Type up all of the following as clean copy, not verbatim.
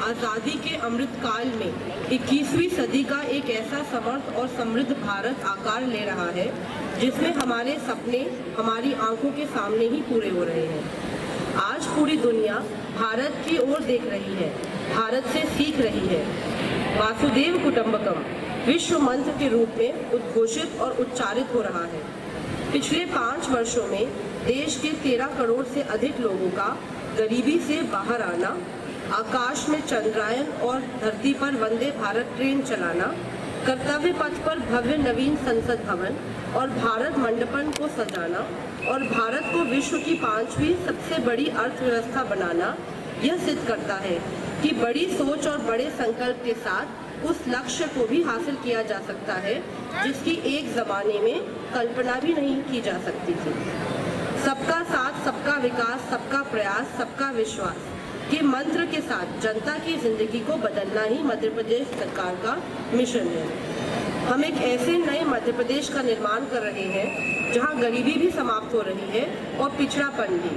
आज़ादी के अमृत काल में 21वीं सदी का एक ऐसा समर्थ और समृद्ध भारत आकार ले रहा है जिसमें हमारे सपने हमारी आंखों के सामने ही पूरे हो रहे हैं। आज पूरी दुनिया भारत की ओर देख रही है, भारत से सीख रही है। वासुदेव कुटुंबकम विश्व मंत्र के रूप में उद्घोषित और उच्चारित हो रहा है। पिछले 5 वर्षों में देश के 13 करोड़ से अधिक लोगों का गरीबी से बाहर आना, आकाश में चंद्रायन और धरती पर वंदे भारत ट्रेन चलाना, कर्तव्य पथ पर भव्य नवीन संसद भवन और भारत मंडपम को सजाना और भारत को विश्व की 5वीं सबसे बड़ी अर्थव्यवस्था बनाना यह सिद्ध करता है कि बड़ी सोच और बड़े संकल्प के साथ उस लक्ष्य को भी हासिल किया जा सकता है जिसकी एक जमाने में कल्पना भी नहीं की जा सकती थी। सबका साथ, सबका विकास, सबका प्रयास, सबका विश्वास के मंत्र के साथ जनता की जिंदगी को बदलना ही मध्य प्रदेश सरकार का मिशन है। हम एक ऐसे नए मध्य प्रदेश का निर्माण कर रहे हैं जहां गरीबी भी समाप्त हो रही है और पिछड़ापन भी,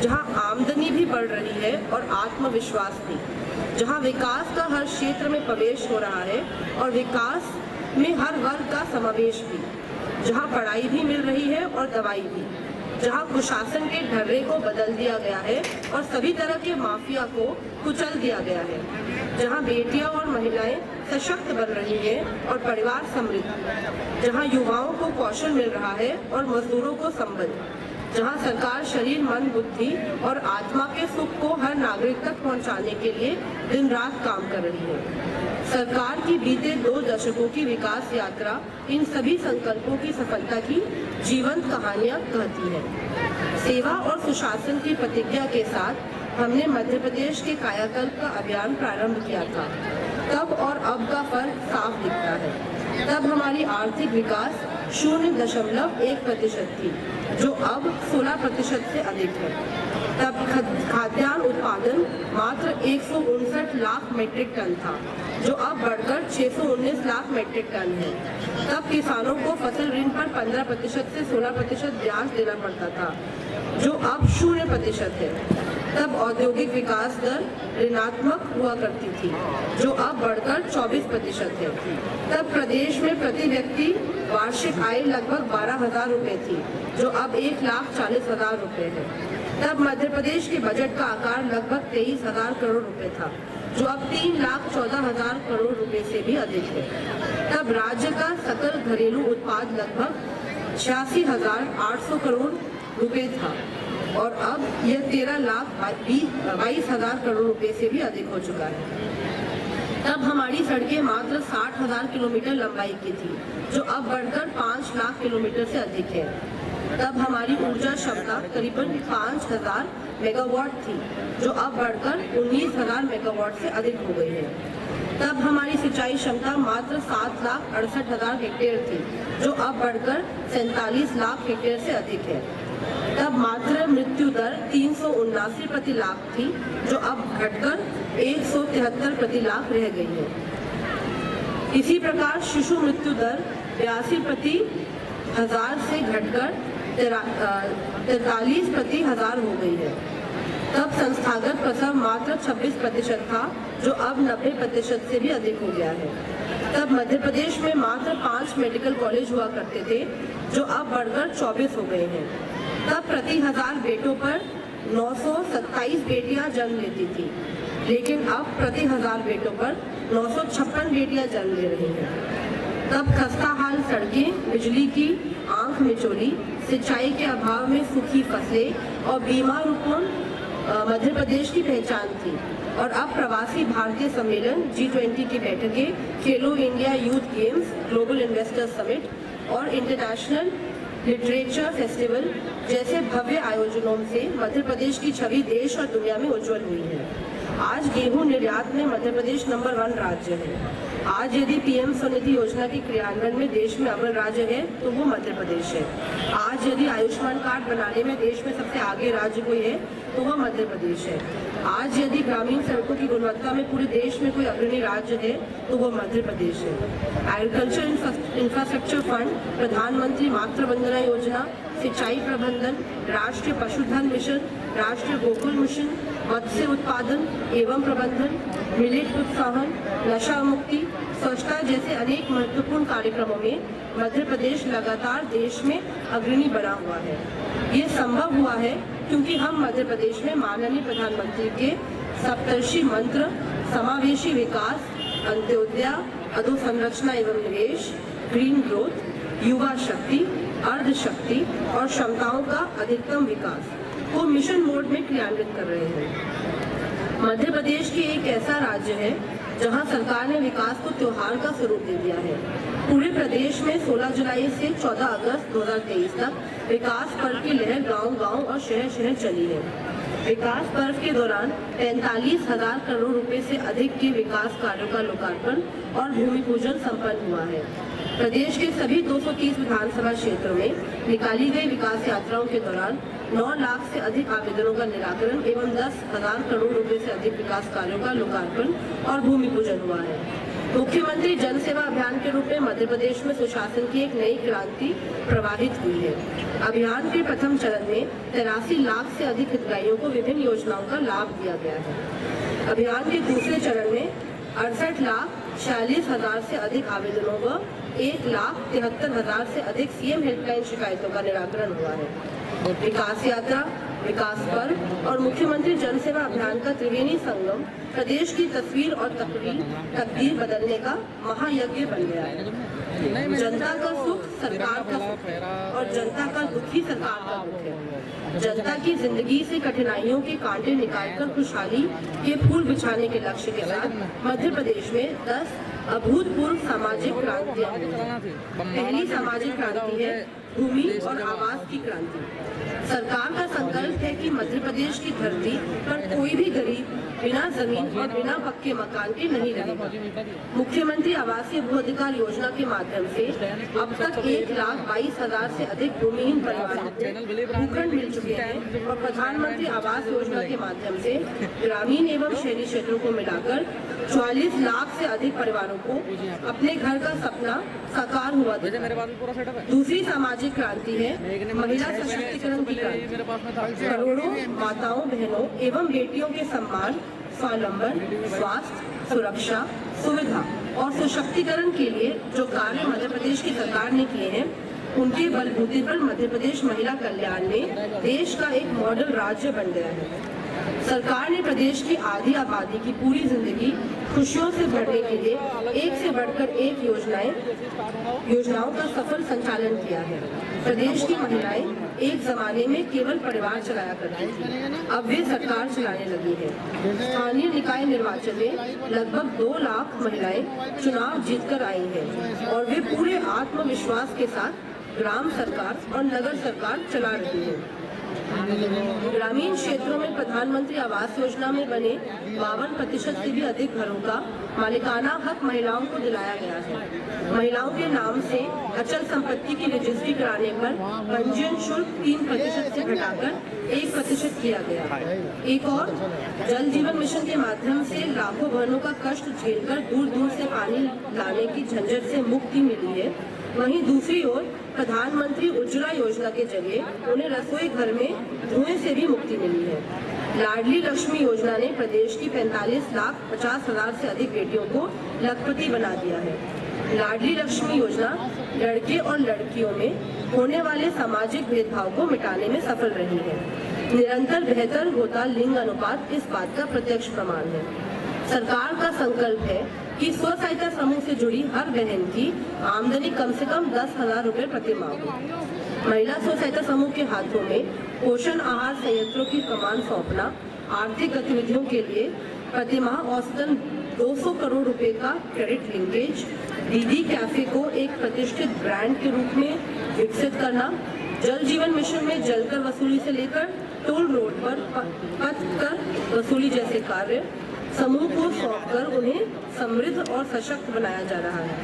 जहां आमदनी भी बढ़ रही है और आत्मविश्वास भी, जहां विकास का हर क्षेत्र में प्रवेश हो रहा है और विकास में हर वर्ग का समावेश भी, जहां पढ़ाई भी मिल रही है और दवाई भी, जहां कुशासन के ढर्रे को बदल दिया गया है और सभी तरह के माफिया को कुचल दिया गया है, जहां बेटियां और महिलाएं सशक्त बन रही हैं और परिवार समृद्ध, जहां युवाओं को कौशल मिल रहा है और मजदूरों को संबल, जहां सरकार शरीर, मन, बुद्धि और आत्मा के सुख को हर नागरिक तक पहुंचाने के लिए दिन रात काम कर रही है। सरकार की बीते 2 दशकों की विकास यात्रा इन सभी संकल्पों की सफलता की जीवंत कहानियां कहती है। सेवा और सुशासन की प्रतिज्ञा के साथ हमने मध्य प्रदेश के कायाकल्प का अभियान प्रारंभ किया था। तब और अब का फर्क साफ दिखता है। तब हमारी आर्थिक विकास 0.1% थी, जो अब 16% से अधिक है। तब खाद्यान्न उत्पादन मात्र 159 लाख मीट्रिक टन था, जो अब बढ़कर 619 लाख मीट्रिक टन है। तब किसानों को फसल ऋण पर 15% से 16% ब्याज देना पड़ता था, जो अब 0% है। तब औद्योगिक विकास दर ऋणात्मक हुआ करती थी, जो अब बढ़कर 24% है। तब प्रदेश में प्रति व्यक्ति वार्षिक आय लगभग 12,000 रुपये थी, जो अब 1,40,000 रुपये है। तब मध्य प्रदेश के बजट का आकार लगभग 23,000 करोड़ रुपए था, जो अब 3,14,000 करोड़ रुपए से भी अधिक है। तब राज्य का सकल घरेलू उत्पाद लगभग 86,800 करोड़ रुपए था और अब यह 13,22,000 करोड़ रुपए से भी अधिक हो चुका है। तब हमारी सड़कें मात्र 60,000 किलोमीटर लंबाई की थी, जो अब बढ़कर 5 लाख किलोमीटर से अधिक है। तब हमारी ऊर्जा क्षमता करीबन 5,000 मेगावाट थी, जो अब बढ़कर 19,000 मेगावाट से अधिक हो गई है। तब हमारी सिंचाई क्षमता मात्र 7,68,000 हेक्टेयर थी, जो अब बढ़कर 47 लाख हेक्टेयर से अधिक है। तब मातृ मृत्यु दर 379 प्रति लाख थी, जो अब घटकर 173 प्रति लाख रह गई है। इसी प्रकार शिशु मृत्यु दर 82 प्रति हजार से घटकर 43 प्रति हजार हो गई है। तब संस्थागत प्रसव मात्र 26% था, जो अब 90% से भी अधिक हो गया है। तब मध्य प्रदेश में मात्र 5 मेडिकल कॉलेज हुआ करते थे, जो अब बढ़कर 24 हो गए हैं। तब प्रति 1000 बेटों पर 927 बेटियां जन्म लेती थी, लेकिन अब प्रति 1000 बेटों पर 956 बेटियां जन्म ले रही हैं। तब खस्ता हाल सड़कें, बिजली की आंख मिचोली, सिंचाई के अभाव में सूखी फसलें और बीमारूपन मध्य प्रदेश की पहचान थी। और अब प्रवासी भारतीय सम्मेलन, G20 की बैठकें, खेलो India youth games, global investor summit और इंटरनेशनल लिटरेचर फेस्टिवल जैसे भव्य आयोजनों से मध्य प्रदेश की छवि देश और दुनिया में उज्जवल हुई है। आज गेहूं निर्यात में मध्य प्रदेश नंबर 1 राज्य है। आज यदि पीएम स्वनिधि योजना के क्रियान्वयन में देश में अव्वल राज्य है तो वो मध्य प्रदेश है। आज यदि आयुष्मान कार्ड बनाने में देश में सबसे आगे राज्य कोई है तो वह मध्य प्रदेश है। आज यदि ग्रामीण सड़कों की गुणवत्ता में पूरे देश में कोई अग्रणी राज्य है तो वह मध्य प्रदेश है। एग्रीकल्चर इंफ्रास्ट्रक्चर फंड, प्रधानमंत्री मातृ वंदना योजना, सिंचाई प्रबंधन, राष्ट्रीय पशुधन मिशन, राष्ट्रीय गोकुल मिशन मत्स्य उत्पादन एवं प्रबंधन, मिलेट प्रोत्साहन, नशा मुक्ति, स्वच्छता जैसे अनेक महत्वपूर्ण कार्यक्रमों में मध्य प्रदेश लगातार देश में अग्रणी बना हुआ है। ये संभव हुआ है क्योंकि हम मध्य प्रदेश में माननीय प्रधानमंत्री के सप्तर्षि मंत्र समावेशी विकास, अंत्योदय, अधोसंरचना एवं निवेश, ग्रीन ग्रोथ, युवा शक्ति, अर्ध शक्ति और क्षमताओं का अधिकतम विकास को मिशन मोड में क्रियान्वित कर रहे हैं। मध्य प्रदेश की एक ऐसा राज्य है जहां सरकार ने विकास को त्योहार का स्वरूप दे दिया है। पूरे प्रदेश में 16 जुलाई से 14 अगस्त 2023 तक विकास पर्व की लहर गांव-गांव और शहर-शहर चली है। विकास पर्व के दौरान 45,000 करोड़ रुपए से अधिक के विकास कार्यों का लोकार्पण और भूमि पूजन संपन्न हुआ है। प्रदेश के सभी 230 विधानसभा क्षेत्रों में निकाली गई विकास यात्राओं के दौरान 9 लाख से अधिक आवेदनों का निराकरण एवं 10,000 करोड़ रुपए से अधिक विकास कार्यों का लोकार्पण और भूमि पूजन हुआ है। मुख्यमंत्री जन सेवा अभियान के रूप में मध्य प्रदेश में सुशासन की एक नई क्रांति प्रवाहित हुई है। अभियान के प्रथम चरण में 83 लाख से अधिक हितग्राहियों को विभिन्न योजनाओं का लाभ दिया गया है। अभियान के दूसरे चरण में 68,46,000 से अधिक आवेदनों व 1,73,000 से अधिक सीएम हेल्पलाइन शिकायतों का निराकरण हुआ है। विकास यात्रा, विकास पर्व और मुख्यमंत्री जन सेवा अभियान का त्रिवेणी संगम प्रदेश की तस्वीर और तकदीर बदलने का महायज्ञ बन गया है। जनता का सुख सरकार का सुख और जनता का दुख ही सरकार का दुख है। जनता की जिंदगी से कठिनाइयों के कांटे निकालकर खुशहाली के फूल बिछाने के लक्ष्य के साथ मध्य प्रदेश में 10 अभूतपूर्व सामाजिक क्रांतियां हुई। पहली सामाजिक क्रांति है भूमि और आवास की क्रांति। सरकार का संकल्प है कि मध्य प्रदेश की धरती पर कोई भी गरीब बिना जमीन और बिना पक्के मकान के नहीं रहेगा। मुख्यमंत्री आवासीय भू अधिकार योजना के माध्यम से अब तक 1,22,000 से अधिक भूमिहीन परिवारों को भूखंड मिल चुके हैं और प्रधानमंत्री आवास योजना के माध्यम से ग्रामीण एवं शहरी क्षेत्रों को मिलाकर 44 लाख से अधिक परिवारों को अपने घर का सपना साकार हुआ। दूसरी सामाजिक क्रांति है महिला सशक्तिकरण की क्रांति। करोड़ों माताओं, बहनों एवं बेटियों के सम्मान, स्वावलंबन, स्वास्थ्य, सुरक्षा, सुविधा और सशक्तिकरण के लिए जो कार्य मध्य प्रदेश की सरकार ने किए हैं, उनके बलबूते पर मध्य प्रदेश महिला कल्याण में देश का एक मॉडल राज्य बन गया है। सरकार ने प्रदेश की आधी आबादी की पूरी जिंदगी खुशियों से भरने के लिए एक से बढ़कर एक योजनाओं का सफल संचालन किया है। प्रदेश की महिलाएं एक जमाने में केवल परिवार चलाया करती थी, अब वे सरकार चलाने लगी है। स्थानीय निकाय निर्वाचन में लगभग 2 लाख महिलाएं चुनाव जीतकर आई हैं और वे पूरे आत्मविश्वास के साथ ग्राम सरकार और नगर सरकार चला रही है। ग्रामीण क्षेत्रों में प्रधानमंत्री आवास योजना में बने 52% से भी अधिक घरों का मालिकाना हक महिलाओं को दिलाया गया है। महिलाओं के नाम से अचल संपत्ति की रजिस्ट्री कराने पर पंजीयन शुल्क 3% से घटाकर 1% किया गया। एक और जल जीवन मिशन के माध्यम से लाखों बहनों का कष्ट झेलकर दूर दूर से पानी लाने की झंझट से मुक्ति मिली है। वहीं दूसरी ओर प्रधानमंत्री उज्ज्वला योजना के जरिए उन्हें रसोई घर में धुएं से भी मुक्ति मिली है। लाडली लक्ष्मी योजना ने प्रदेश की 45,50,000 से अधिक बेटियों को लखपति बना दिया है। लाडली लक्ष्मी योजना लड़के और लड़कियों में होने वाले सामाजिक भेदभाव को मिटाने में सफल रही है। निरंतर बेहतर होता लिंग अनुपात इस बात का प्रत्यक्ष प्रमाण है। सरकार का संकल्प है कि स्व सहायता समूह से जुड़ी हर बहन की आमदनी कम से कम 10,000 रुपए प्रति माह हो। महिला स्व सहायता समूह के हाथों में पोषण आहार संयंत्रों की कमान सौंपना, आर्थिक गतिविधियों के लिए प्रति माह औसतन 200 करोड़ रुपए का क्रेडिट लिंकेज, दीदी कैफे को एक प्रतिष्ठित ब्रांड के रूप में विकसित करना, जल जीवन मिशन में जलकर वसूली से लेकर टोल रोड पर पथ कर वसूली जैसे कार्य समूह को सौंपकर उन्हें समृद्ध और सशक्त बनाया जा रहा है।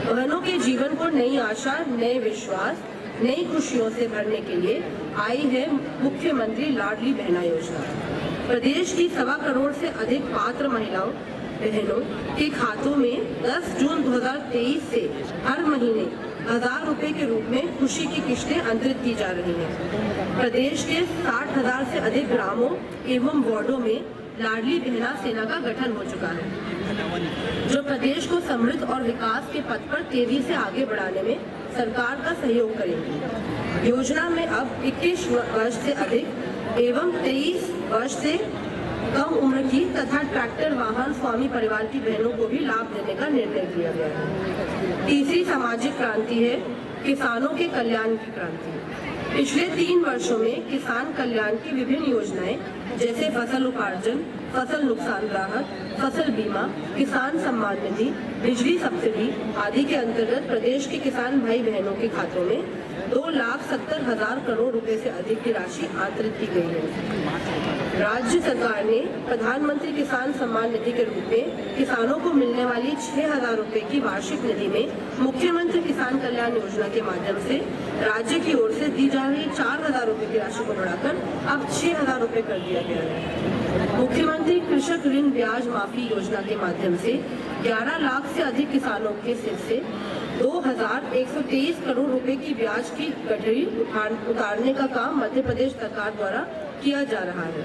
बहनों के जीवन को नई आशा, नए विश्वास, नई खुशियों से भरने के लिए आई है मुख्यमंत्री लाडली बहना योजना। प्रदेश की 1.25 करोड़ से अधिक पात्र महिलाओं बहनों के खातों में 10 जून 2023 से हर महीने 1000 रुपए के रूप में खुशी की किश्तें अंतरित की जा रही हैं। प्रदेश के 60,000 से अधिक ग्रामों एवं वार्डों में लाडली बहना सेना का गठन हो चुका है, जो प्रदेश को समृद्ध और विकास के पथ पर तेजी से आगे बढ़ाने में सरकार का सहयोग करेगी। योजना में अब 21 वर्ष से अधिक एवं 23 वर्ष से कम उम्र की तथा ट्रैक्टर वाहन स्वामी परिवार की बहनों को भी लाभ देने का निर्णय किया गया है। तीसरी सामाजिक क्रांति है किसानों के कल्याण की क्रांति। पिछले 3 वर्षों में किसान कल्याण की विभिन्न योजनाएं जैसे फसल उपार्जन, फसल नुकसान राहत, फसल बीमा, किसान सम्मान निधि, बिजली सब्सिडी आदि के अंतर्गत प्रदेश के किसान भाई बहनों के खातों में 2,70,000 करोड़ रुपए से अधिक की राशि आंतरित की गई है। राज्य सरकार ने प्रधानमंत्री किसान सम्मान निधि के रूप में किसानों को मिलने वाली 6,000 रुपए की वार्षिक निधि में मुख्यमंत्री किसान कल्याण योजना के माध्यम से राज्य की ओर से दी जा रही 4,000 रुपए की राशि को बढ़ाकर अब 6,000 रुपए कर दिया गया है। मुख्यमंत्री कृषक ऋण ब्याज माफी योजना के माध्यम से 11 लाख से अधिक किसानों के सिर से 2,123 करोड़ रुपए की ब्याज की गठरी उतारने का काम मध्य प्रदेश सरकार द्वारा किया जा रहा है।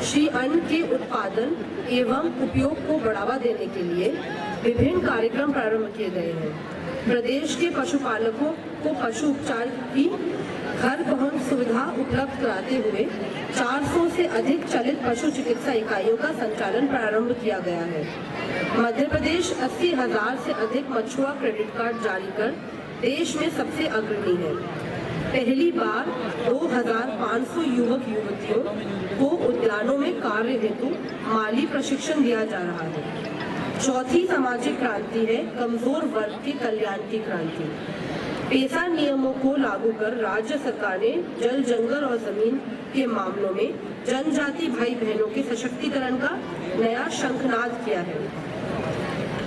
श्री अन्न के उत्पादन एवं उपयोग को बढ़ावा देने के लिए विभिन्न कार्यक्रम प्रारंभ किए गए हैं। प्रदेश के पशुपालकों को पशु उपचार की घर पहुंच सुविधा उपलब्ध कराते हुए 400 से अधिक चलित पशु चिकित्सा इकाइयों का संचालन प्रारंभ किया गया है। मध्य प्रदेश 80,000 से अधिक मछुआ क्रेडिट कार्ड जारी कर देश में सबसे अग्रणी है। पहली बार 2,500 युवक युवतियों को उद्यानों में कार्य हेतु माली प्रशिक्षण दिया जा रहा है। चौथी सामाजिक क्रांति है कमजोर वर्ग के कल्याण की क्रांति। पेशा नियमों को लागू कर राज्य सरकार ने जल, जंगल और जमीन के मामलों में जनजाति भाई बहनों के सशक्तिकरण का नया शंखनाद किया है।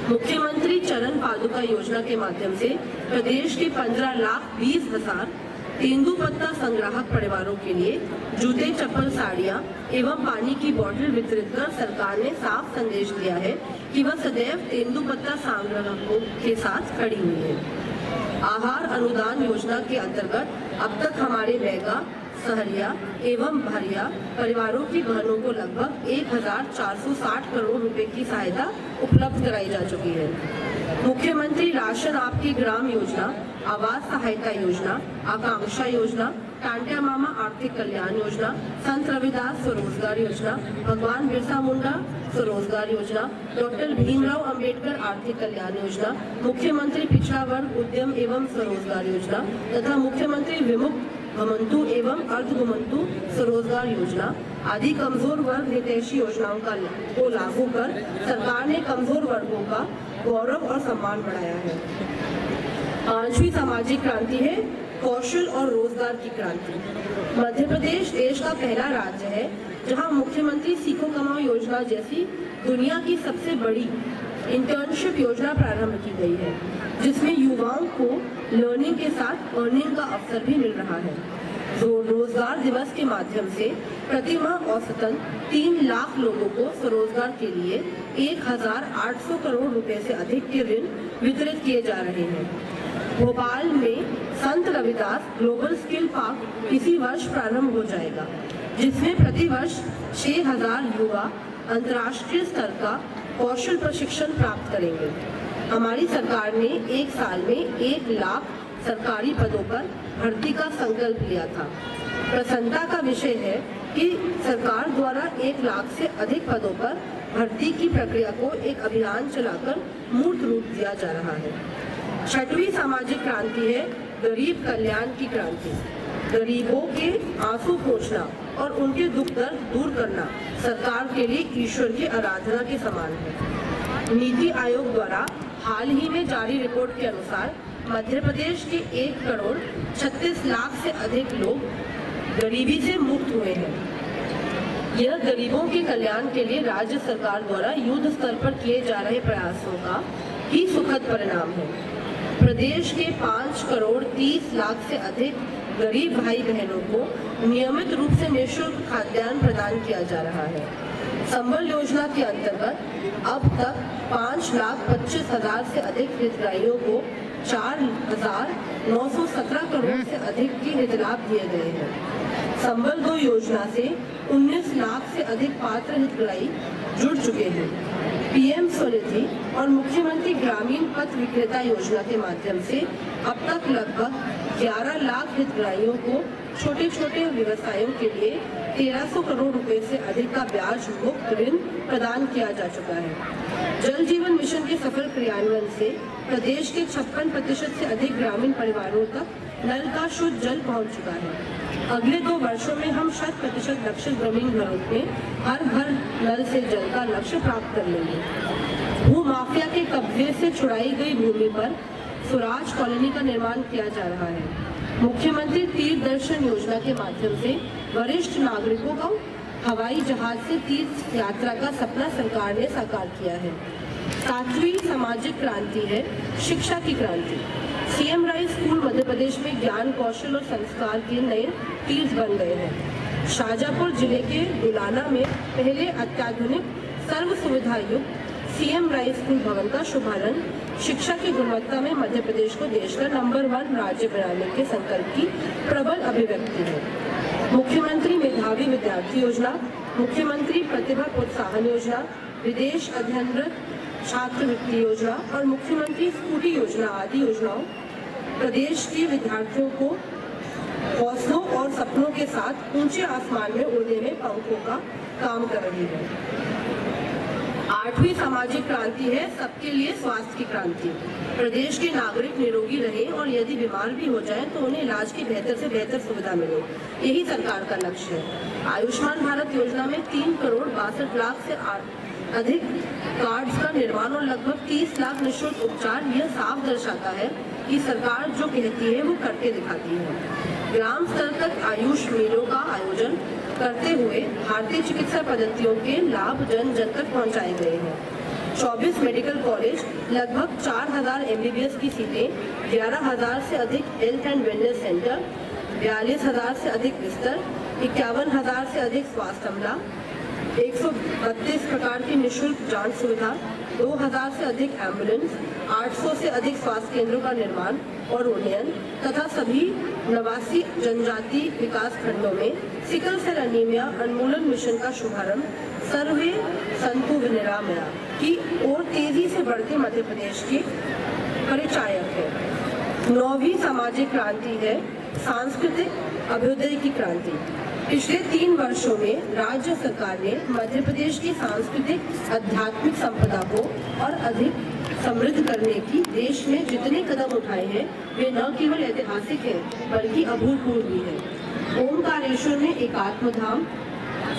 मुख्यमंत्री चरण पादुका योजना के माध्यम से प्रदेश के 15,20,000 तेंदुपत्ता संग्राहक परिवारों के लिए जूते, चप्पल, साड़ियां एवं पानी की बोतल वितरित कर सरकार ने साफ संदेश दिया है कि वह सदैव तेंदुपत्ता संग्राहकों के साथ खड़ी हुई है। आहार अनुदान योजना के अंतर्गत अब तक हमारे बैगा, सहरिया एवं भरिया परिवारों की बहनों को लगभग 1,460 करोड़ रुपए की सहायता उपलब्ध कराई जा चुकी है। मुख्यमंत्री राशन आपकी ग्राम योजना, आवास सहायता योजना, आकांक्षा योजना, टांटिया मामा आर्थिक कल्याण योजना, संत रविदास स्वरोजगार योजना, भगवान बिरसा मुंडा स्वरोजगार योजना, डॉक्टर भीमराव अंबेडकर आर्थिक कल्याण योजना, मुख्यमंत्री पिछड़ा वर्ग उद्यम एवं स्वरोजगार योजना तथा मुख्यमंत्री विमुक्त घुमंतु एवं अर्ध घुमंतु स्वरोजगार योजना आदि कमजोर वर्ग हितैषी योजनाओं को लागू कर सरकार ने कमजोर वर्गों का गौरव और सम्मान बढ़ाया है। 5वीं सामाजिक क्रांति है कौशल और रोजगार की क्रांति। मध्य प्रदेश देश का पहला राज्य है जहां मुख्यमंत्री सीखो कमाओ योजना जैसी दुनिया की सबसे बड़ी इंटर्नशिप योजना प्रारंभ की गई है, जिसमें युवाओं को लर्निंग के साथ अर्निंग का अवसर भी मिल रहा है। रोजगार दिवस के माध्यम से प्रति माह औसतन 3 लाख लोगों को स्वरोजगार के लिए 1,800 करोड़ रुपए से अधिक के ऋण वितरित किए जा रहे हैं। भोपाल में संत रविदास ग्लोबल स्किल पार्क इसी वर्ष प्रारंभ हो जाएगा, जिसमें प्रति वर्ष 6,000 युवा अंतर्राष्ट्रीय स्तर का कौशल प्रशिक्षण प्राप्त करेंगे। हमारी सरकार ने 1 साल में 1 लाख सरकारी पदों पर भर्ती का संकल्प लिया था। प्रसन्नता का विषय है कि सरकार द्वारा 1 लाख से अधिक पदों पर भर्ती की प्रक्रिया को एक अभियान चलाकर मूर्त रूप दिया जा रहा है। 6वीं सामाजिक क्रांति है गरीब कल्याण की क्रांति। गरीबों के आंसू पोंछना और उनके दुख दर्द दूर करना सरकार के लिए ईश्वर की आराधना के समान है। नीति आयोग द्वारा हाल ही में जारी रिपोर्ट के अनुसार मध्य प्रदेश के 1,36,00,000 से अधिक लोग गरीबी से मुक्त हुए हैं। यह गरीबों के कल्याण के लिए राज्य सरकार द्वारा युद्ध स्तर पर किए जा रहे प्रयासों का ही सुखद परिणाम है। प्रदेश के 5,30,00,000 से अधिक गरीब भाई बहनों को नियमित रूप से निःशुल्क खाद्यान्न प्रदान किया जा रहा है। संबल योजना के अंतर्गत अब तक 5,25,000 से अधिक हितग्राहियों को 4,917 करोड़ से अधिक के हितलाभ दिए गए हैं। संबल 2 योजना से 19 लाख से अधिक पात्र हितग्राही जुड़ चुके हैं। पीएम स्वनिधि और मुख्यमंत्री ग्रामीण पथ विक्रेता योजना के माध्यम से अब तक लगभग 11 लाख हितग्राहियों को छोटे छोटे व्यवसायों के लिए 1300 करोड़ रुपए से अधिक का ब्याज मुक्त ऋण प्रदान किया जा चुका है। जल जीवन मिशन के सफल क्रियान्वयन से प्रदेश के 56% से अधिक ग्रामीण परिवारों तक नल का शुद्ध जल पहुंच चुका है। अगले 2 वर्षों में हम 100% लक्षित ग्रामीण घरों में हर घर नल से जल का लक्ष्य प्राप्त कर लेंगे। भू माफिया के कब्जे से छुड़ाई गई भूमि पर स्वराज कॉलोनी का निर्माण किया जा रहा है। मुख्यमंत्री तीर्थ दर्शन योजना के माध्यम से वरिष्ठ नागरिकों को हवाई जहाज से तीर्थ यात्रा का सपना सरकार ने साकार किया है। 7वीं सामाजिक क्रांति है शिक्षा की क्रांति। CM rice school Madhya Pradesh में ज्ञान, कौशल और संस्कार के नए तीर्थ बन गए हैं। शाजापुर जिले के दुलाना में पहले अत्याधुनिक सर्व सुविधा युक्त सीएम राइस स्कूल भवन का शुभारंभ शिक्षा की गुणवत्ता में मध्य प्रदेश को देश का नंबर 1 राज्य बनाने के संकल्प की प्रबल अभिव्यक्ति है। मुख्यमंत्री मेधावी विद्यार्थी योजना, मुख्यमंत्री प्रतिभा प्रोत्साहन योजना, विदेश अध्ययनरत छात्रवृत्ति योजना और मुख्यमंत्री स्कूटी योजना आदि योजनाओं प्रदेश के विद्यार्थियों को हौसलों और सपनों के साथ ऊंचे आसमान में उड़ने में पंखों का काम कर रही है। 8वीं सामाजिक क्रांति है सबके लिए स्वास्थ्य की क्रांति। प्रदेश के नागरिक निरोगी रहे और यदि बीमार भी हो जाए तो उन्हें इलाज की बेहतर से बेहतर सुविधा मिले, यही सरकार का लक्ष्य है। आयुष्मान भारत योजना में 3 करोड़ 62 लाख से अधिक कार्ड्स का निर्माण और लगभग 30 लाख निःशुल्क उपचार यह साफ दर्शाता है कि सरकार जो कहती है वो करके दिखाती है। ग्राम स्तर तक आयुष मेलों का आयोजन करते हुए भारतीय चिकित्सा पद्धतियों के लाभ जन जन तक पहुंचाए गए हैं। 24 मेडिकल कॉलेज, लगभग 4000 MBBS की सीटें, 11,000 से अधिक हेल्थ एंड वेलनेस सेंटर, 42,000 से अधिक बिस्तर, 51,000 से अधिक स्वास्थ्य अमला, 132 प्रकार की निःशुल्क जांच सुविधा, 2000 से अधिक एम्बुलेंस, 800 से अधिक स्वास्थ्य केंद्रों का निर्माण और उन्नयन तथा सभी 89 जनजाति विकास खंडों में सिकल सेल एनीमिया उन्मूलन मिशन का शुभारंभ सर्वे संतु निरामया की ओर तेजी से बढ़ते मध्य प्रदेश के परिचायक है। 9वीं सामाजिक क्रांति है सांस्कृतिक अभ्युदय की क्रांति। पिछले 3 वर्षों में राज्य सरकार ने मध्य प्रदेश की सांस्कृतिक आध्यात्मिक संपदा को और अधिक समृद्ध करने की देश में जितने कदम उठाए हैं वे न केवल ऐतिहासिक हैं बल्कि अभूतपूर्व भी हैं। ओमकारेश्वर में एकात्म धाम,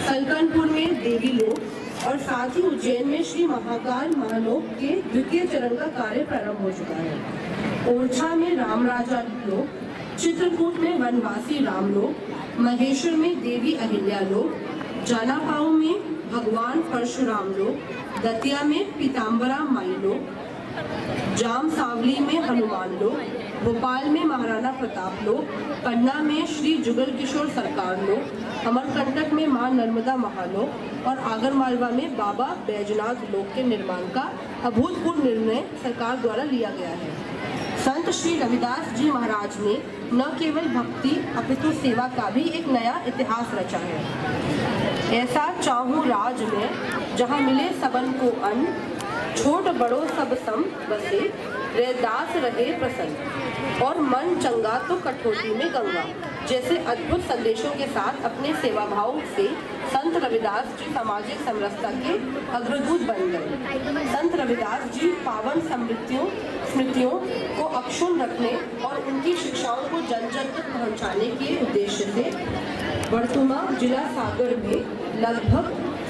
सलकनपुर में देवी लोक और साथ ही उज्जैन में श्री महाकाल महालोक के 2य चरण का कार्य प्रारंभ हो चुका है। ओरछा में राम राजा लोक, चित्रकूट में वनवासी राम लोक, महेश्वर में देवी अहिल्या लोक, जानापाऊ में भगवान परशुराम लोक, दतिया में पीताम्बरा माई लोक, जाम सावली में हनुमान लोक, भोपाल में महाराणा प्रताप लोक, पन्ना में श्री जुगल किशोर सरकार लोक, अमरकंटक में मां नर्मदा महालोक और आगरमालवा में बाबा बैजनाथ लोक के निर्माण का अभूतपूर्व निर्णय सरकार द्वारा लिया गया है। संत श्री रविदास जी महाराज ने न केवल भक्ति अपितु सेवा का भी एक नया इतिहास रचा है। ऐसा चाहूं राज में जहां मिले सबन को अन्न, छोट बड़ो सब सम बसे, रैदास रहे प्रसन्न और मन चंगा तो कठोती में गंगा जैसे अद्भुत संदेशों के साथ अपने सेवा भाव से संत रविदास जी सामाजिक समरसता के अग्रदूत बन गए। संत रविदास जी पावन स्मृतियों को अक्षुण्ण रखने और उनकी शिक्षाओं को जन जन तक पहुँचाने के उद्देश्य से वर्तुमा जिला सागर में लगभग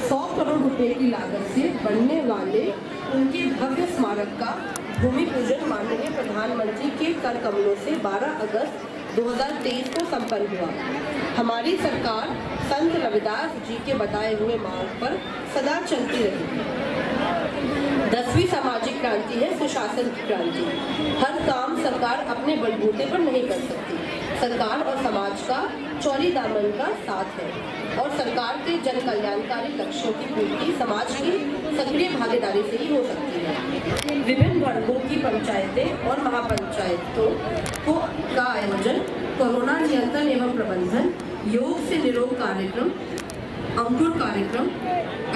100 करोड़ रुपए की लागत से बनने वाले उनके भव्य स्मारक का भूमि पूजन माननीय प्रधानमंत्री के कर कमलों से 12 अगस्त 2023 को संपन्न हुआ। हमारी सरकार संत रविदास जी के बताए हुए मार्ग पर सदा चलती रही। 10वीं सामाजिक क्रांति है सुशासन की क्रांति। हर काम सरकार अपने बलबूते पर नहीं कर सकती। सरकार और समाज का चौड़ी दामन का साथ है और सरकार के जन कल्याणकारी लक्ष्यों की पूर्ति समाज की सक्रिय भागीदारी से ही हो सकती है। विभिन्न वर्गों की पंचायतें और महापंचायतों का आयोजन, कोरोना नियंत्रण एवं प्रबंधन, योग से निरोग कार्यक्रम, अंकुर कार्यक्रम,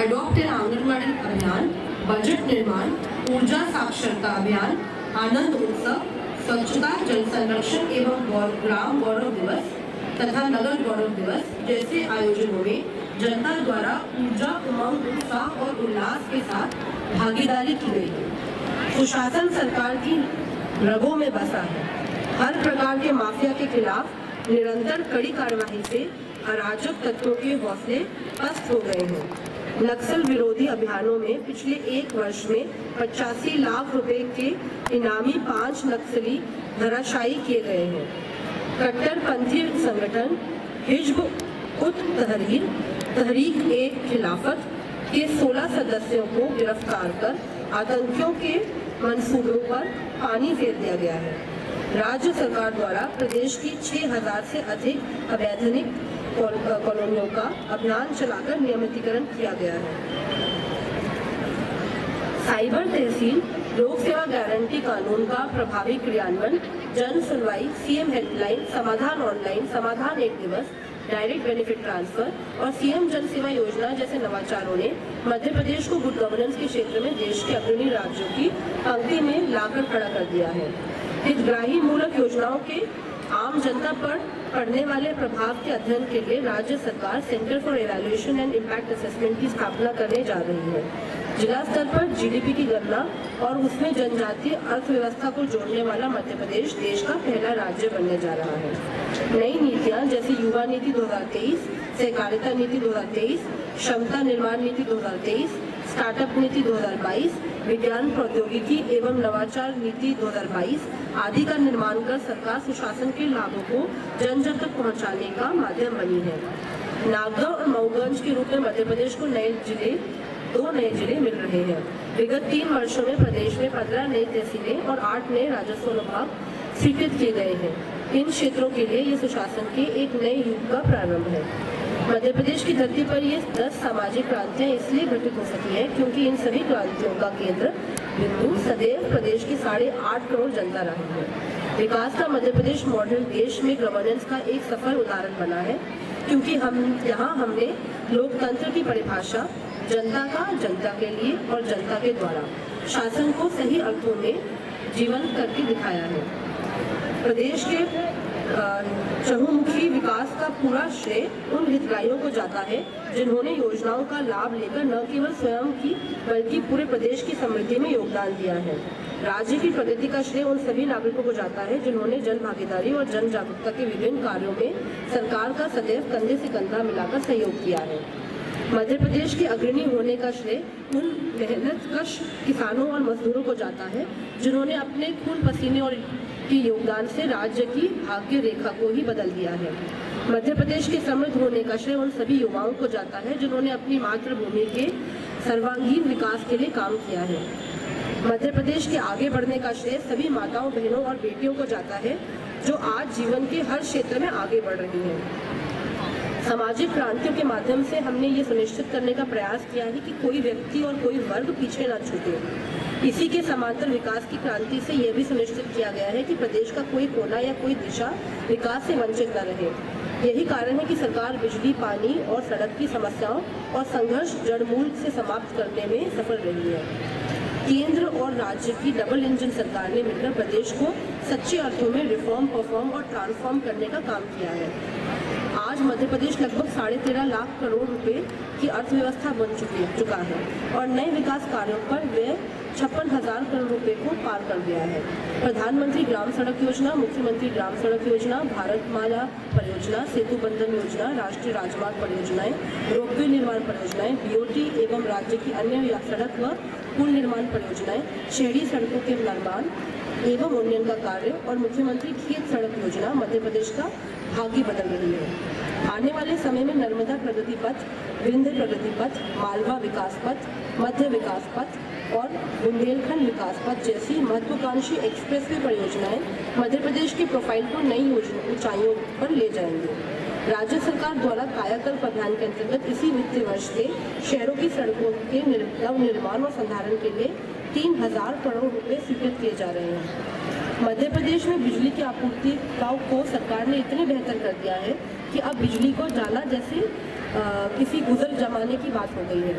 अडॉप्ट एन आंगनबाड़ी अभियान, बजट निर्माण, ऊर्जा साक्षरता अभियान, आनंद उत्सव, स्वच्छता, जल संरक्षण एवं ग्राम गौरव दिवस तथा नगर गौरव दिवस जैसे आयोजनों में जनता द्वारा ऊर्जा, उमंग, उत्साह और उल्लास के साथ भागीदारी की गई है। सुशासन सरकार की रगों में बसा है। हर प्रकार के माफिया के खिलाफ निरंतर कड़ी कार्रवाई से अराजक तत्वों के हौसले पस्त हो गए हैं। नक्सल विरोधी अभियानों में पिछले 1 वर्ष में 85 लाख रुपए के इनामी 5 नक्सली धराशायी किए गए हैं। कट्टरपंथी संगठन हिजब उत तहरीर खिलाफत के 16 सदस्यों को गिरफ्तार कर आतंकियों के मंसूबों पर पानी फेर दिया गया है। राज्य सरकार द्वारा प्रदेश की 6000 से अधिक अवैधानिक कॉलोनियों का अभियान चलाकर नियमितीकरण किया गया है। साइबर तहसील, लोक सेवा गारंटी कानून का प्रभावी क्रियान्वयन, जन सुनवाई, सीएम हेल्पलाइन, समाधान ऑनलाइन, समाधान एक दिवस, डायरेक्ट बेनिफिट ट्रांसफर और सीएम जन सेवा योजना जैसे नवाचारों ने मध्य प्रदेश को गुड गवर्नेंस के क्षेत्र में देश के अग्रणी राज्यों की पंक्ति में लाकर खड़ा कर दिया है। हितग्राही मूलक योजनाओं के आम जनता पर पड़ने वाले प्रभाव के अध्ययन के लिए राज्य सरकार centre for evaluation and impact assessment की स्थापना करने जा रही है। जिला स्तर पर जीडीपी की गणना और उसमें जनजातीय अर्थव्यवस्था को जोड़ने वाला मध्य प्रदेश देश का पहला राज्य बनने जा रहा है। नई नीतियां जैसे युवा नीति 2023, सहकारिता नीति 2023, क्षमता निर्माण नीति 2023, स्टार्टअप नीति 2022, विज्ञान प्रौद्योगिकी एवं नवाचार नीति 2022 आदि का निर्माण कर सरकार सुशासन के लाभों को जन जन तक पहुंचाने का माध्यम बनी है। नागौर और मऊगंज के रूप में मध्य प्रदेश को दो नए जिले मिल रहे हैं। विगत 3 वर्षों में प्रदेश में 15 नई तहसीलें और 8 नए राजस्व विभाग स्वीकृत किए गए हैं। इन क्षेत्रों के लिए ये सुशासन के एक नए युग का प्रारंभ है। मध्य प्रदेश की धरती पर ये 10 सामाजिक क्रांतियां इसलिए घटित हो सकी है क्योंकि इन सभी क्रांतियों का केंद्र बिंदु सदैव प्रदेश की 8.5 करोड़ जनता रही है। विकास का मध्य प्रदेश मॉडल देश में गवर्नेंस का एक सफल उदाहरण बना है क्योंकि हमने लोकतंत्र की परिभाषा जनता के लिए और जनता के द्वारा शासन को सही अर्थों में जीवंत करके दिखाया है। प्रदेश के चहुमुखी विकास का पूरा श्रेय उन हितग्राहियों को जाता है जिन्होंने योजनाओं का लाभ लेकर न केवल स्वयं की बल्कि पूरे प्रदेश की समृद्धि में योगदान दिया है। राज्य की प्रगति का श्रेय उन सभी नागरिकों को जाता है जिन्होंने जन भागीदारी और जन जागरूकता के विभिन्न कार्यों में सरकार का सदैव कंधे से कंधा मिलाकर सहयोग किया है। मध्य प्रदेश के अग्रणी होने का श्रेय उन मेहनतकश किसानों और मजदूरों को जाता है जिन्होंने अपने खून पसीने और के योगदान से राज्य की भाग्य रेखा को ही बदल दिया है। मध्य प्रदेश के समृद्ध होने का श्रेय उन सभी युवाओं को जाता है जिन्होंने अपनी मातृभूमि के सर्वांगीण विकास के लिए काम किया है। मध्य प्रदेश के आगे बढ़ने का श्रेय सभी माताओं, बहनों और बेटियों को जाता है जो आज जीवन के हर क्षेत्र में आगे बढ़ रही हैं। सामाजिक क्रांतियों के माध्यम से हमने ये सुनिश्चित करने का प्रयास किया है कि कोई व्यक्ति और कोई वर्ग पीछे न छूटे। इसी के समांतर विकास की क्रांति से यह भी सुनिश्चित किया गया है कि प्रदेश का कोई कोना या कोई दिशा विकास से वंचित न रहे। यही कारण है कि सरकार बिजली, पानी और सड़क की समस्याओं और संघर्ष जड़मूल से समाप्त करने में सफल रही है। केंद्र और राज्य की डबल इंजन सरकार ने मिलकर प्रदेश को सच्चे अर्थों में रिफॉर्म, परफॉर्म और ट्रांसफॉर्म करने का काम किया है। आज मध्य प्रदेश लगभग 13.5 लाख करोड़ रुपए की अर्थव्यवस्था बन चुका है और नए विकास कार्यों पर व्यय 56,000 करोड़ रुपए को पार कर गया है। प्रधानमंत्री ग्राम सड़क योजना, मुख्यमंत्री ग्राम सड़क योजना, भारतमाला परियोजना, सेतु बंधन योजना, राष्ट्रीय राजमार्ग परियोजनाएं, रोपवे निर्माण परियोजनाएं, बीओटी एवं राज्य की अन्य सड़क व पुल निर्माण परियोजनाएं, शहरी सड़कों के निर्माण एवं उन्नयन का कार्य और मुख्यमंत्री खेत सड़क योजना मध्य प्रदेश का भाग्य बदल रही है। आने वाले समय में नर्मदा प्रगति पथ, विंध्य प्रगति पथ, मालवा विकास पथ, मध्य विकास पथ और बुंदेलखंड विकास पथ जैसी महत्वाकांक्षी एक्सप्रेसवे परियोजनाएं मध्य प्रदेश की प्रोफाइल को नई ऊंचाइयों पर ले जाएंगे। राज्य सरकार द्वारा कायाकल्प अभियान के अंतर्गत इसी वित्तीय वर्ष से शहरों की सड़कों के नव निर्माण और संधारण के लिए 3,000 करोड़ रुपए स्वीकृत किए जा रहे हैं। मध्य प्रदेश में बिजली की आपूर्ति को सरकार ने इतने बेहतर कर दिया है कि अब बिजली को जाना जैसे किसी गुजर जमाने की बात हो गई है।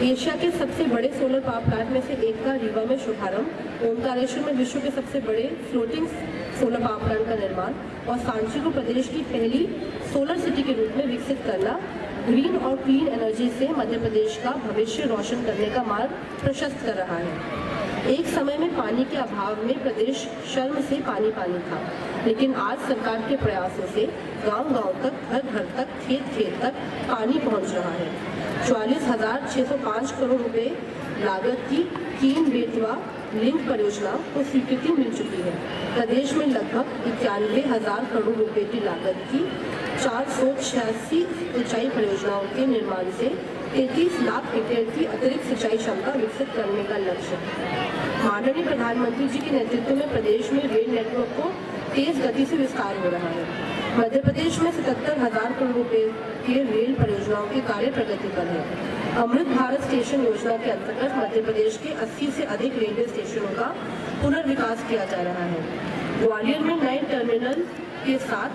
एशिया के सबसे बड़े सोलर पावर प्लांट में से एक का रीवा में शुभारंभ, ओंकारेश्वर में विश्व के सबसे बड़े फ्लोटिंग सोलर पावर प्लांट का निर्माण और सांची को प्रदेश की पहली सोलर सिटी के रूप में विकसित करना ग्रीन और क्लीन एनर्जी से मध्य प्रदेश का भविष्य रोशन करने का मार्ग प्रशस्त कर रहा है। एक समय में पानी के अभाव में प्रदेश शर्म से पानी पानी था, लेकिन आज सरकार के प्रयासों से गांव-गांव तक, घर-घर तक, खेत-खेत तक पानी पहुंच रहा है। 44,605 करोड़ रुपए लागत की 3 बेतवा लिंक परियोजना को स्वीकृति मिल चुकी है। प्रदेश में लगभग 91,000 करोड़ रुपए की लागत की 486 सिंचाई परियोजनाओं के निर्माण से 33 लाख हेक्टेयर की अतिरिक्त सिंचाई क्षमता विकसित करने का लक्ष्य है। माननीय प्रधानमंत्री जी के नेतृत्व में प्रदेश में रेल नेटवर्क को तेज गति से विस्तार हो रहा है। मध्य प्रदेश में 77,000 करोड़ रुपए के रेल परियोजनाओं के कार्य प्रगति पर है। अमृत भारत स्टेशन योजना के अंतर्गत मध्य प्रदेश के 80 से अधिक रेलवे स्टेशनों का पुनर्विकास किया जा रहा है। ग्वालियर में नए टर्मिनल के साथ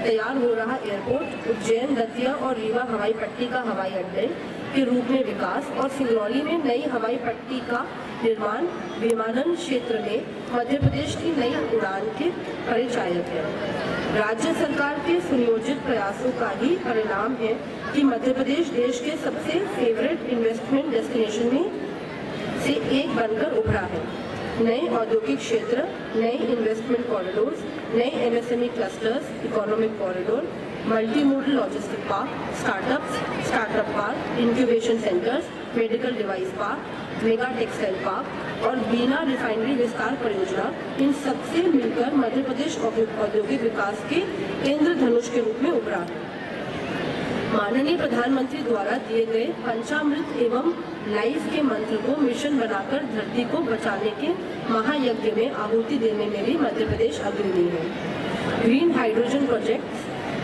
तैयार हो रहा एयरपोर्ट, उज्जैन, दतिया और रीवा हवाई पट्टी का हवाई अड्डे के रूप में विकास और सिंगरौली में नई हवाई पट्टी का निर्माण विमानन क्षेत्र में मध्य प्रदेश की नई उड़ान के परिचायक है। राज्य सरकार के सुनियोजित प्रयासों का ही परिणाम है कि मध्य प्रदेश देश के सबसे फेवरेट इन्वेस्टमेंट डेस्टिनेशन में से एक बनकर उभरा है। नए औद्योगिक क्षेत्र, नए इन्वेस्टमेंट कॉरिडोर्स, नए MSME clusters, economic corridor, multi modal logistic park, startup park, incubation centres, medical device park, mega textile park और बीना रिफाइनरी विस्तार परियोजना, इन सबसे मिलकर मध्य प्रदेश औद्योगिक विकास के इंद्रधनुष के रूप में उभरा है। माननीय प्रधानमंत्री द्वारा दिए गए पंचामृत एवं लाइफ के मंत्र को मिशन बनाकर धरती को बचाने के महायज्ञ में आहुति देने में भी मध्य प्रदेश अग्रणी है। ग्रीन हाइड्रोजन प्रोजेक्ट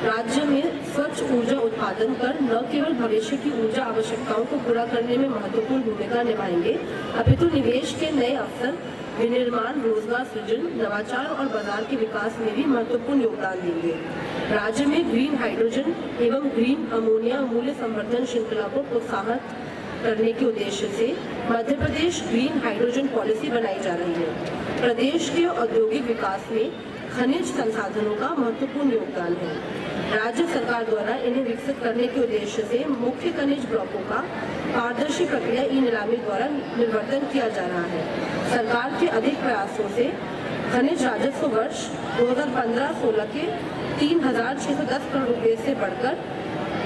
राज्य में स्वच्छ ऊर्जा उत्पादन कर न केवल भविष्य की ऊर्जा आवश्यकताओं को पूरा करने में महत्वपूर्ण भूमिका निभाएंगे, अपितु निवेश के नए अवसर, विनिर्माण, रोजगार सृजन, नवाचार और बाजार के विकास में भी महत्वपूर्ण योगदान देंगे। राज्य में ग्रीन हाइड्रोजन एवं ग्रीन अमोनिया मूल्य संवर्धन श्रृंखला को प्रोत्साहित करने के उद्देश्य से Madhya Pradesh green hydrogen policy बनाई जा रही है। प्रदेश के औद्योगिक विकास में खनिज संसाधनों का महत्वपूर्ण योगदान है। राज्य सरकार द्वारा इन्हें विकसित करने के उद्देश्य से मुख्य खनिज ब्लॉकों का पारदर्शी प्रक्रिया ई नीलामी द्वारा निर्वर्तन किया जा रहा है। सरकार के अधिक प्रयासों से खनिज राजस्व वर्ष 2015-16 के 3,610 करोड़ रुपए से बढ़कर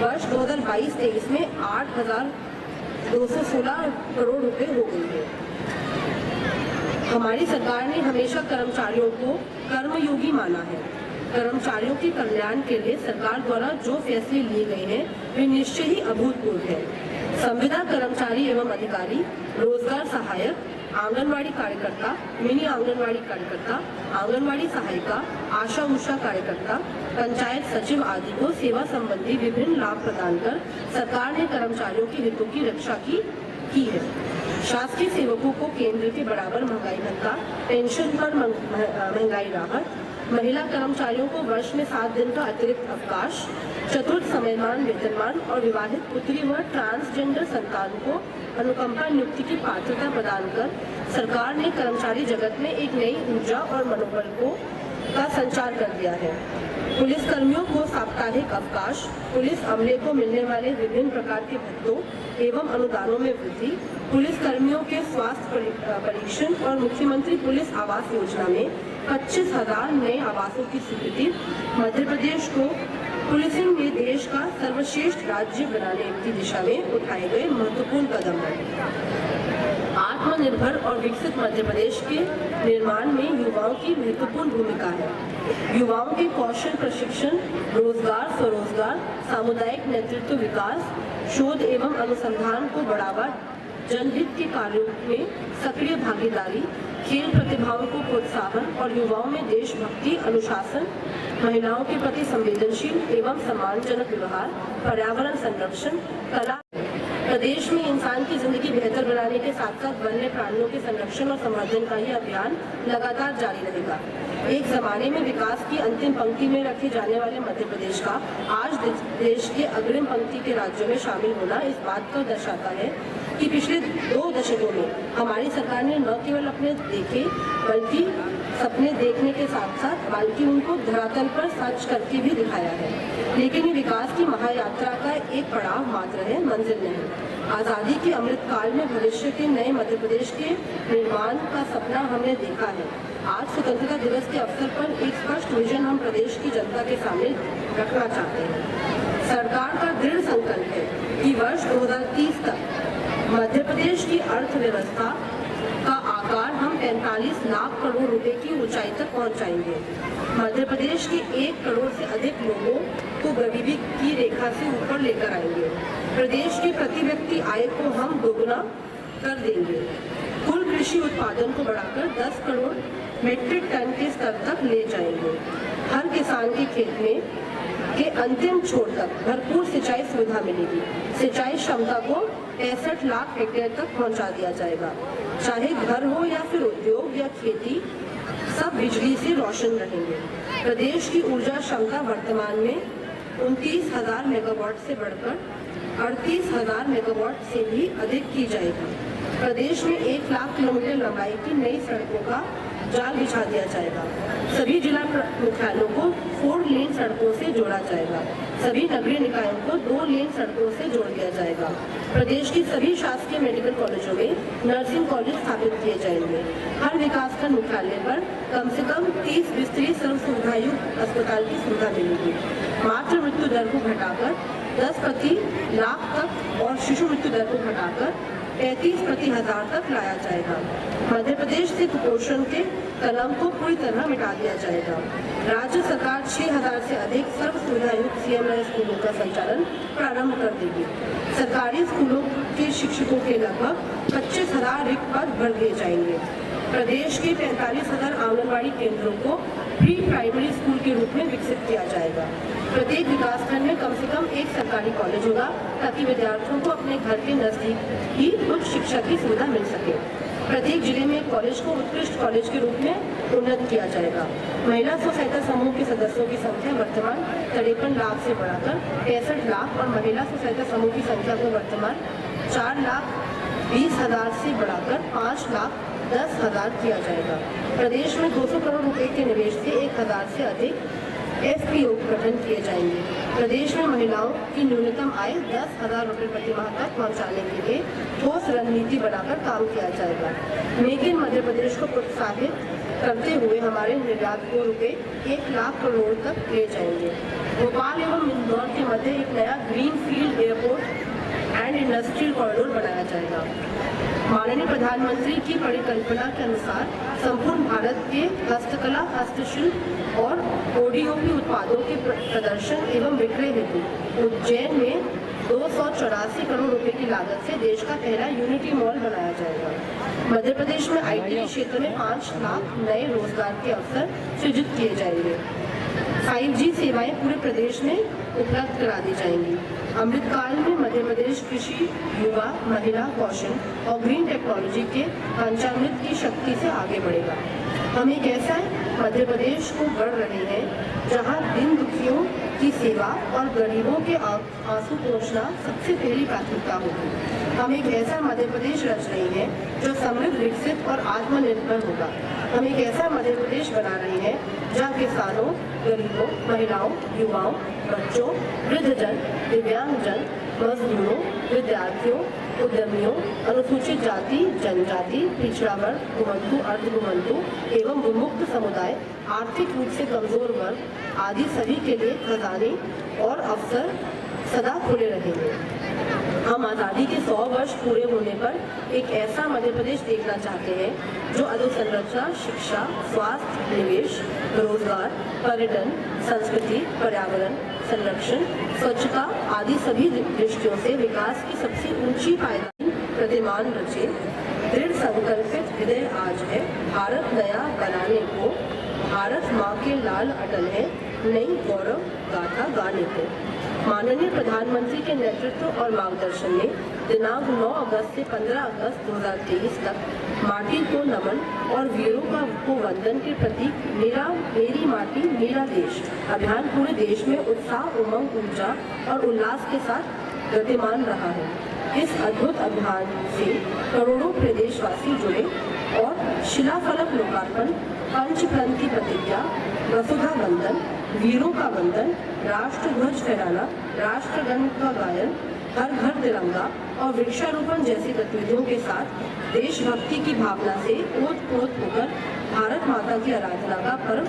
वर्ष 2022-23 में 8,216 करोड़ रुपए हो गई है। हमारी सरकार ने हमेशा कर्मचारियों को कर्मयोगी माना है। कर्मचारियों के कल्याण के लिए सरकार द्वारा जो फैसले लिए गए हैं वे निश्चय ही अभूतपूर्व है। संविदा कर्मचारी एवं अधिकारी, रोजगार सहायक, आंगनवाड़ी कार्यकर्ता, मिनी आंगनवाड़ी कार्यकर्ता, आंगनवाड़ी सहायिका, आशा उषा कार्यकर्ता, पंचायत सचिव आदि को सेवा संबंधी विभिन्न लाभ प्रदान कर सरकार ने कर्मचारियों के हितों की रक्षा की है। शासकीय सेवकों को केंद्र के बराबर महंगाई भत्ता, पेंशन पर महंगाई राहत, महिला कर्मचारियों को वर्ष में 7 दिन का अतिरिक्त अवकाश, चतुर्थ समयमान वेतनमान और विवाहित पुत्री व ट्रांसजेंडर संतान को अनुकंपा नियुक्ति की पात्रता प्रदान कर सरकार ने कर्मचारी जगत में एक नई ऊर्जा और मनोबल का संचार कर दिया है। पुलिस कर्मियों को साप्ताहिक अवकाश, पुलिस अमले को मिलने वाले विभिन्न प्रकार के भत्तों एवं अनुदानों में वृद्धि, पुलिस कर्मियों के स्वास्थ्य परीक्षण और मुख्यमंत्री पुलिस आवास योजना में 25,000 नए आवासों की स्वीकृति मध्य प्रदेश को पुलिसिंग में देश का सर्वश्रेष्ठ राज्य बनाने की दिशा में उठाए गए महत्वपूर्ण कदम है। आत्मनिर्भर और विकसित मध्य प्रदेश के निर्माण में युवाओं की महत्वपूर्ण भूमिका है। युवाओं के कौशल प्रशिक्षण, रोजगार, स्वरोजगार, सामुदायिक नेतृत्व विकास, शोध एवं अनुसंधान को बढ़ावा, जनहित के कार्यों में सक्रिय भागीदारी, खेल प्रतिभाओं को प्रोत्साहन और युवाओं में देशभक्ति, अनुशासन, महिलाओं के प्रति संवेदनशील एवं सम्मानजनक व्यवहार, पर्यावरण संरक्षण, कला प्रदेश में इंसान की जिंदगी बेहतर बनाने के साथ साथ वन्य प्राणियों के संरक्षण और संवर्धन का यह अभियान लगातार जारी रहेगा। एक जमाने में विकास की अंतिम पंक्ति में रखे जाने वाले मध्य प्रदेश का आज देश के अग्रिम पंक्ति के राज्यों में शामिल होना इस बात को दर्शाता है कि पिछले 2 दशकों में हमारी सरकार ने न केवल अपने देखे बल्कि सपने देखने के साथ साथ बल्कि उनको धरातल पर सच करके भी दिखाया है। लेकिन ये विकास की महायात्रा का एक पड़ाव मात्र है, मंजिल नहीं। आज़ादी के अमृत काल में भविष्य के नए मध्य प्रदेश के निर्माण का सपना हमने देखा है। आज स्वतंत्रता दिवस के अवसर पर एक स्पष्ट विजन हम प्रदेश की जनता के सामने रखना चाहते हैं। सरकार का दृढ़ संकल्प है कि वर्ष 2030 तक मध्य प्रदेश की अर्थव्यवस्था का आकार हम 45 लाख करोड़ रुपए की ऊंचाई तक पहुंचाएंगे। मध्य प्रदेश के 1 करोड़ से अधिक लोगों को गरीबी की रेखा से ऊपर लेकर आएंगे। प्रदेश की प्रति व्यक्ति आय को हम दोगुना कर देंगे। कुल कृषि उत्पादन को बढ़ाकर 10 करोड़ मीट्रिक टन के स्तर तक ले जाएंगे। हर किसान के खेत में के अंतिम छोर तक भरपूर सिंचाई सुविधा मिलेगी। सिंचाई क्षमता को 65 लाख हेक्टेयर तक पहुंचा दिया जाएगा। चाहे घर हो या फिर उद्योग या खेती, सब बिजली से रोशन रहेंगे। प्रदेश की ऊर्जा क्षमता वर्तमान में 29,000 मेगावाट से बढ़कर 38,000 मेगावाट से भी अधिक की जाएगी। प्रदेश में 1 लाख किलोमीटर लंबाई की नई सड़कों का जाल बिछा दिया जाएगा। सभी जिला मुख्यालयों को 4 लेन सड़कों से जोड़ा जाएगा। सभी नगरीय निकायों को 2 लेन सड़कों से जोड़ दिया जाएगा। प्रदेश की सभी शासकीय मेडिकल कॉलेजों में नर्सिंग कॉलेज स्थापित किए जाएंगे। हर विकासखंड मुख्यालय पर कम से कम 30 बिस्तरी सर्व सुविधायुक्त अस्पताल की सुविधा मिलेगी। मातृ मृत्यु दर को घटाकर 10 प्रति लाख तक और शिशु मृत्यु दर को घटाकर 33 प्रति हजार तक लाया जाएगा। मध्य प्रदेश से कुपोषण के कलम को पूरी तरह मिटा दिया जाएगा। राज्य सरकार 6,000 से अधिक सर्व सुविधायुक्त CMI स्कूलों का संचालन प्रारंभ कर देगी। सरकारी स्कूलों के शिक्षकों के लगभग 25,000 रिक्त पद भर दिए जाएंगे। प्रदेश के 45,000 आंगनबाड़ी केंद्रों को प्री प्राइमरी स्कूल के रूप में विकसित किया जाएगा। प्रत्येक विकासखंड में कम से कम एक सरकारी कॉलेज होगा ताकि विद्यार्थियों को अपने घर के नजदीक ही उच्च शिक्षा की सुविधा मिल सके। प्रत्येक जिले में कॉलेज को उत्कृष्ट कॉलेज के रूप में उन्नत किया जाएगा। महिला स्व सहायता समूह के सदस्यों की संख्या वर्तमान 53 लाख से बढ़ाकर 65 लाख और महिला स्व सहायता समूह की संख्या को वर्तमान 4,20,000 से बढ़ाकर 5,10,000 किया जाएगा। प्रदेश में 200 करोड़ रुपए के निवेश से 1,000 से अधिक FPO गठन किए जाएंगे। प्रदेश में महिलाओं की न्यूनतम आय 10,000 रुपये प्रति माह तक पहुंचाने के लिए ठोस रणनीति बनाकर काम किया जाएगा। मेक इन मध्य प्रदेश को प्रोत्साहित करते हुए हमारे निर्यात को रुपए 1 लाख करोड़ तक ले जाएंगे। भोपाल एवं इंदौर के मध्य एक नया green field airport and industrial corridor बनाया जाएगा। माननीय प्रधानमंत्री की परिकल्पना के अनुसार संपूर्ण भारत के हस्तकला, हस्तशिल्प और ODOP उत्पादों के प्रदर्शन एवं विक्रय हेतु उज्जैन में 284 करोड़ रुपए की लागत से देश का पहला यूनिटी मॉल बनाया जाएगा। मध्य प्रदेश में IT के क्षेत्र में 5 लाख नए रोजगार के अवसर सृजित किए जाएंगे। 5G सेवाएं पूरे प्रदेश में उपलब्ध करा दी जाएंगी। अमृतकाल में मध्य प्रदेश कृषि, युवा, महिला कौशल और ग्रीन टेक्नोलॉजी के पंचामृत की शक्ति से आगे बढ़ेगा। हम एक ऐसा मध्य प्रदेश को गढ़ रहे हैं जहां दिन दुखियों की सेवा और गरीबों के आंसू पोंछना सबसे पहली प्राथमिकता होगी। हम एक ऐसा मध्य प्रदेश रच रहे हैं जो समृद्ध, विकसित और आत्मनिर्भर होगा। हम एक ऐसा मध्य प्रदेश बना रहे हैं जहाँ किसानों, गरीबों, महिलाओं, युवाओं, बच्चों, वृद्धजन, दिव्यांगजन, मजदूरों, विद्यार्थियों, उद्यमियों, अनुसूचित जाति, जनजाति, पिछड़ा वर्ग, घुमंतु, अर्धघुमंतु एवं विमुक्त समुदाय, आर्थिक रूप से कमजोर वर्ग आदि सभी के लिए खजाने और अवसर सदा खुले रहेंगे। हम आज़ादी के 100 वर्ष पूरे होने पर एक ऐसा मध्य प्रदेश देखना चाहते हैं जो अधोसंरचना, शिक्षा, स्वास्थ्य, निवेश, रोजगार, पर्यटन, संस्कृति, पर्यावरण, संरक्षण, स्वच्छता आदि सभी दृष्टियों से विकास की सबसे ऊंची पायदान प्रतिमान रचे। दृढ़ संकल्पित हृदय आज है भारत नया बनाने को, भारत माँ के लाल अटल है नई गौरव गाथा गाने को। माननीय प्रधानमंत्री के नेतृत्व और मार्गदर्शन में दिनांक 9 अगस्त से 15 अगस्त 2023 तक माटी को नमन और वीरों को वंदन के प्रतीक मेरी माटी मेरा देश अभियान पूरे देश में उत्साह, उमंग, ऊर्जा और उल्लास के साथ गतिमान रहा है। इस अद्भुत अभियान से करोड़ों प्रदेशवासी जुड़े और शिलाफलक लोकार्पण, पंचप्रण की प्रतिज्ञा, वसुधा वंदन, वीरों का वंदन, राष्ट्र ध्वज फहराना, राष्ट्रगान का गायन, हर घर तिरंगा और वृक्षारोपण जैसी गतिविधियों के साथ देशभक्ति की भावना से ओत-प्रोत होकर भारत माता की आराधना का पर्व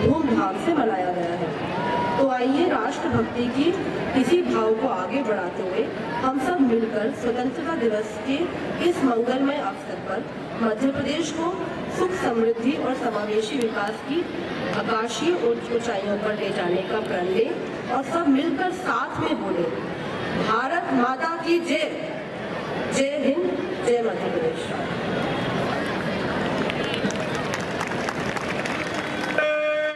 धूमधाम से मनाया गया है। तो आइए राष्ट्रभक्ति की इसी भाव को आगे बढ़ाते हुए हम सब मिलकर स्वतंत्रता दिवस के इस मंगलमय अवसर पर मध्य प्रदेश को सुख, समृद्धि और समावेशी विकास की आकाशीय ऊंचाइयों पर ले जाने का प्रण लें और सब मिलकर साथ में बोले, भारत माता की जय। जय हिंद, जय मध्य प्रदेश।